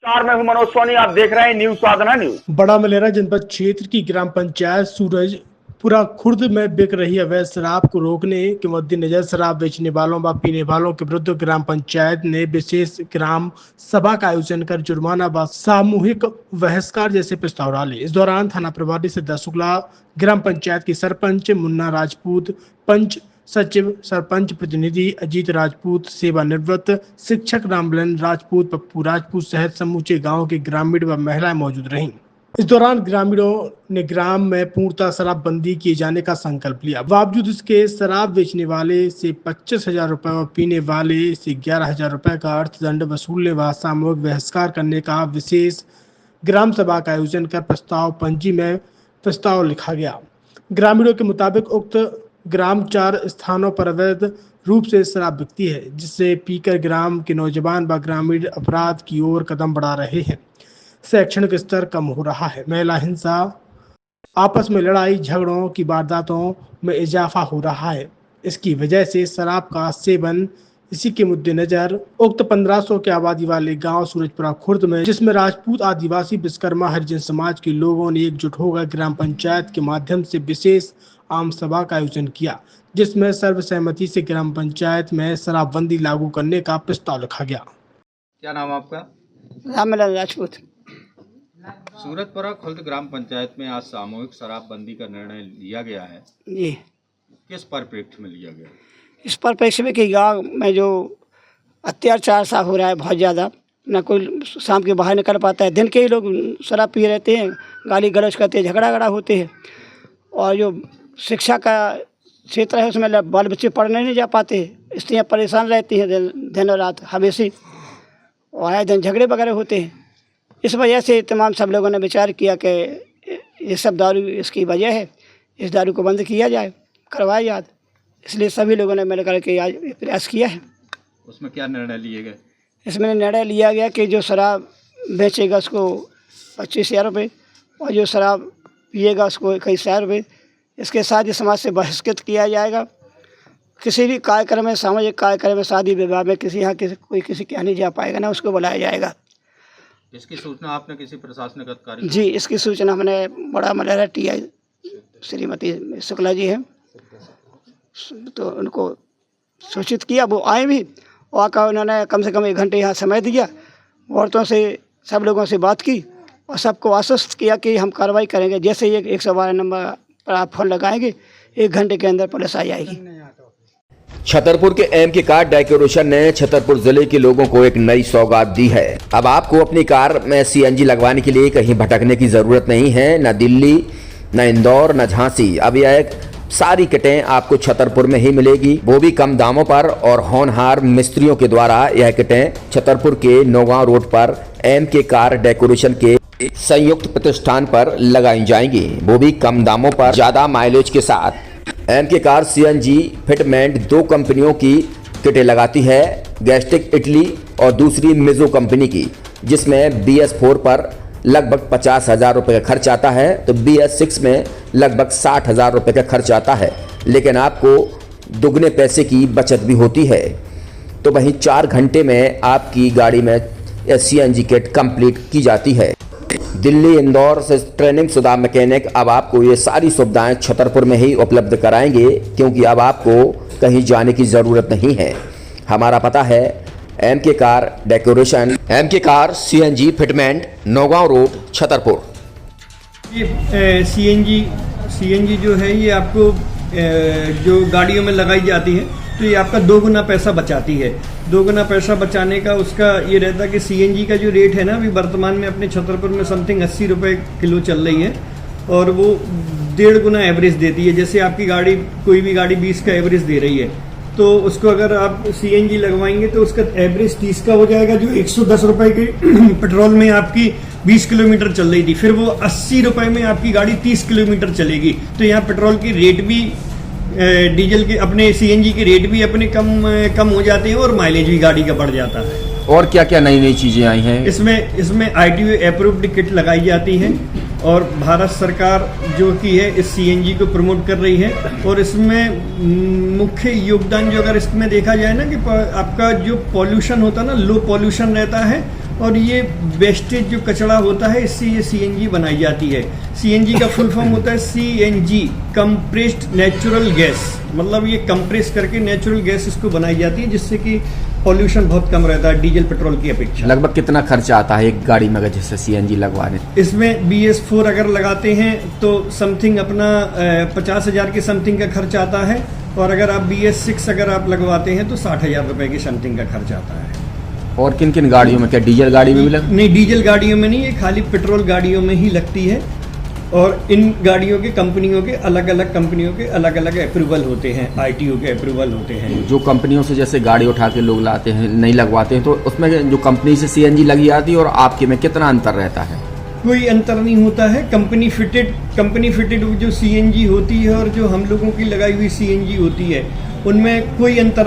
मैं हूं मनोज सोनी, आप देख रहे हैं न्यूज साधना न्यूज। बड़ा मलेरा जनपद क्षेत्र की ग्राम पंचायत सूरजपुरा खुर्द में बिक रही अवैध शराब को रोकने के मद्देनजर शराब बेचने वालों व पीने वालों के विरुद्ध ग्राम पंचायत ने विशेष ग्राम सभा का आयोजन कर जुर्माना व सामूहिक बहिष्कार जैसे प्रस्ताव डाले। इस दौरान थाना प्रभारी सिद्धार्थ शुक्ला, ग्राम पंचायत की सरपंच मुन्ना राजपूत, पंच सचिव, सरपंच प्रतिनिधि अजीत राजपूत, सेवानिवृत्त शिक्षक रामबलन राजपूत, पप्पू राजपूत सहित समूचे गांव के ग्रामीण व महिलाएं मौजूद रहीं। इस दौरान ग्रामीणों ने ग्राम में पूर्णतः शराबबंदी किए जाने का संकल्प लिया। बावजूद इसके शराब बेचने वाले से 25,000 रुपए और पीने वाले से 11,000 रुपए का अर्थदंड वसूलने व सामूहिक बहिष्कार करने का विशेष ग्राम सभा का आयोजन कर प्रस्ताव पंजी में प्रस्ताव लिखा गया। ग्रामीणों के मुताबिक उक्त ग्राम 4 स्थानों पर अवैध रूप से शराब बिकती है, जिससे पीकर ग्राम के नौजवान व ग्रामीण अपराध की ओर कदम बढ़ा रहे हैं। शैक्षणिक स्तर कम हो रहा है, महिला हिंसा, आपस में लड़ाई झगड़ों की वारदातों में इजाफा हो रहा है। इसकी वजह से शराब का सेवन, इसी के मद्देनजर उक्त 1500 की आबादी वाले गांव सूरजपुरा खुर्द में, जिसमें राजपूत, आदिवासी, विश्वकर्मा, हरिजन समाज के लोगों ने एकजुट होकर ग्राम पंचायत के माध्यम से विशेष आम सभा का आयोजन किया, जिसमें सर्वसहमति से ग्राम पंचायत में शराबबंदी लागू करने का प्रस्ताव रखा गया। क्या नाम आपका? रामबलन राजपूत। सूरजपुरा खुर्द ग्राम पंचायत में आज सामूहिक शराबबंदी का निर्णय लिया गया है जी। किस परिप्रेक्ष्य में लिया गया? इस परिप्रेक्ष्य में कि गाँव में जो अत्याचार सा हो रहा है बहुत ज़्यादा, न कोई शाम के बाहर निकल पाता है, दिन के ही लोग शराब पी रहते हैं, गाली गलौज करते हैं, झगड़ा होते हैं। और जो शिक्षा का क्षेत्र है उसमें बाल बच्चे पढ़ने नहीं जा पाते, स्त्रियाँ परेशान रहती हैं दिन और रात हमेशा, और आए दिन झगड़े वगैरह होते हैं। इस वजह से तमाम सब लोगों ने विचार किया कि ये सब दारू इसकी वजह है, इस दारू को बंद किया जाए, करवाया जाए। इसलिए सभी लोगों ने मिलकर के आज प्रयास किया है। उसमें क्या निर्णय लिए गए? इसमें निर्णय लिया गया कि जो शराब बेचेगा उसको 25,000 रुपये और जो शराब पिएगा उसको 21,000 रुपये। इसके साथ ही समाज से बहिष्कृत किया जाएगा। किसी भी कार्यक्रम में, सामाजिक कार्यक्रम में, शादी विवाह में किसी यहाँ कोई किसी के यहाँ नहीं जा पाएगा, ना उसको बुलाया जाएगा। इसकी सूचना आपने किसी प्रशासनिक अधिकारी? जी, इसकी सूचना हमने बड़ा मलेरा TI श्रीमती शुक्ला जी हैं, तो उनको सूचित किया। वो आए भी और आकर उन्होंने कम से कम 1 घंटे यहाँ समय दिया, औरतों से, सब लोगों से बात की और सबको आश्वस्त किया कि हम कार्रवाई करेंगे। जैसे ये 112 नंबर पर आप फ़ोन लगाएंगे, 1 घंटे के अंदर पुलिस आ जाएगी। छतरपुर के MK कार डेकोरेशन ने छतरपुर जिले के लोगों को एक नई सौगात दी है। अब आपको अपनी कार में CNG लगवाने के लिए कहीं भटकने की जरूरत नहीं है, न दिल्ली, न इंदौर, न झांसी। अब यह सारी किटें आपको छतरपुर में ही मिलेगी, वो भी कम दामों पर। और होनहार मिस्त्रियों के द्वारा यह किटें छतरपुर के नौगांव रोड पर MK कार डेकोरेशन के संयुक्त प्रतिष्ठान पर लगाई जाएंगी, वो भी कम दामों पर, ज्यादा माइलेज के साथ। MK कार CNG फिटमेंट 2 कंपनियों की किटें लगाती है, गैस्टिक इटली और दूसरी मिजो कंपनी की, जिसमें BS4 पर लगभग 50,000 रुपये का खर्च आता है, तो BS6 में लगभग 60,000 रुपये का खर्च आता है। लेकिन आपको दुगने पैसे की बचत भी होती है। तो वहीं 4 घंटे में आपकी गाड़ी में CNG किट कंप्लीट की जाती है। दिल्ली, इंदौर से ट्रेनिंग शुदा मैकेनिक अब आपको ये सारी सुविधाएं छतरपुर में ही उपलब्ध कराएंगे, क्योंकि अब आपको कहीं जाने की ज़रूरत नहीं है। हमारा पता है MK car decoration, MK car CNG fitment, Naugaon road, Chhatarpur. ये CNG जो है ये आपको जो गाड़ियों में लगाई जाती है, तो ये आपका 2 गुना पैसा बचाती है। 2 गुना पैसा बचाने का उसका ये रहता है कि CNG का जो रेट है ना, अभी वर्तमान में अपने छतरपुर में समथिंग 80 रुपये किलो चल रही है, और वो 1.5 गुना एवरेज देती है। जैसे आपकी गाड़ी, कोई भी गाड़ी 20 का एवरेज दे रही है, तो उसको अगर आप CNG लगवाएंगे तो उसका एवरेज 30 का हो जाएगा। जो 110 रुपये के पेट्रोल में आपकी 20 किलोमीटर चल रही थी, फिर वो 80 रुपये में आपकी गाड़ी 30 किलोमीटर चलेगी। तो यहाँ पेट्रोल की रेट भी, डीजल के, अपने CNG के रेट भी अपने कम हो जाते हैं और माइलेज भी गाड़ी का बढ़ जाता है। और क्या क्या नई चीजें आई हैं? इसमें ITO अप्रूव्ड किट लगाई जाती है, और भारत सरकार जो की है इस CNG को प्रमोट कर रही है। और इसमें मुख्य योगदान जो अगर इसमें देखा जाए ना, कि आपका जो पॉल्यूशन होता है ना, लो पॉल्यूशन रहता है, और ये वेस्टेज जो कचरा होता है इससे ये सीएनजी बनाई जाती है। सीएनजी का फुल फॉर्म होता है सीएनजी, कंप्रेस्ड नेचुरल गैस, मतलब ये कंप्रेस करके नेचुरल गैस इसको बनाई जाती है, जिससे कि पॉल्यूशन बहुत कम रहता है डीजल पेट्रोल की अपेक्षा। लगभग कितना खर्चा आता है एक गाड़ी में अगर जैसे सीएनजी लगवाने? इसमें BS4 अगर लगाते हैं तो समथिंग अपना 50,000 के समथिंग का खर्च आता है, और अगर आप BS6 अगर आप लगवाते हैं तो 60,000 रुपए की समथिंग का खर्च आता है। और किन किन गाड़ियों में, क्या डीजल गाड़ी में भी लग? नहीं, डीजल गाड़ियों में नहीं, ये खाली पेट्रोल गाड़ियों में ही लगती है। और इन गाड़ियों के कंपनियों के अलग अलग कंपनियों के अलग अलग अप्रूवल होते हैं, ITO के अप्रूवल होते हैं। जो कंपनियों से जैसे गाड़ी उठा के लोग लाते हैं, नहीं लगवाते हैं, तो उसमें जो कंपनी से सीएनजी लगी जाती है और आपके में कितना अंतर रहता है? कोई अंतर नहीं होता है। कंपनी फिटेड जो सीएनजी होती है और जो हम लोगों की लगाई हुई सीएनजी होती है, उनमें कोई अंतर